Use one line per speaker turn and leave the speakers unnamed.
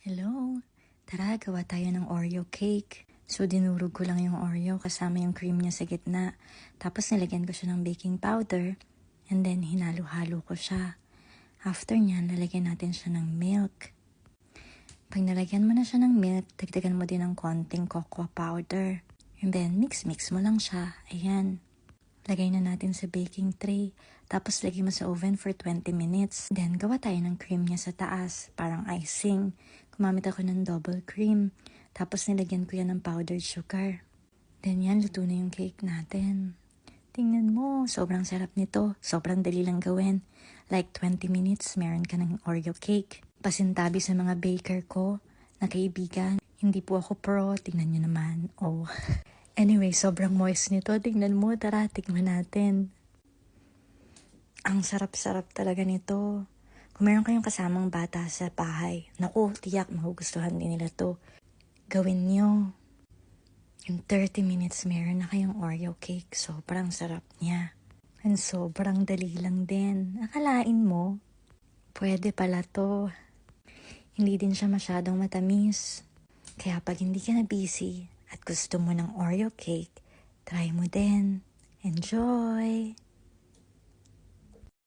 Hello! Tara, gawa tayo ng Oreo cake. So, dinurog ko lang yung Oreo kasama yung cream niya sa gitna. Tapos, nilagyan ko siya ng baking powder. And then, hinalo-halo ko siya. After nyan, lalagyan natin siya ng milk. Pag nalagyan mo na siya ng milk, dagdagan mo din ng konting cocoa powder. And then, mix-mix mo lang siya. Ayan. Lagay na natin sa baking tray. Tapos, lagay mo sa oven for 20 minutes. Then, gawa tayo ng cream niya sa taas. Parang icing. Gumamit ako ng double cream. Tapos, nilagyan ko yan ng powdered sugar. Then, yan, luto na yung cake natin. Tingnan mo, sobrang sarap nito. Sobrang dali lang gawin. Like 20 minutes, meron ka ng Oreo cake. Pasintabi sa mga baker ko na kaibigan. Hindi po ako pro, tingnan nyo naman. Oh. Anyway, sobrang moist nito. Tingnan mo, tara, tikman natin. Ang sarap-sarap talaga nito. Kung meron kayong kasamang bata sa bahay, naku, tiyak, magugustuhan din nila to. Gawin nyo. In 30 minutes, meron na kayong Oreo cake. Sobrang sarap niya. And sobrang dali lang din. Akalain mo, pwede pala to. Hindi din siya masyadong matamis. Kaya pag hindi ka na busy at gusto mo ng Oreo cake, try mo din. Enjoy!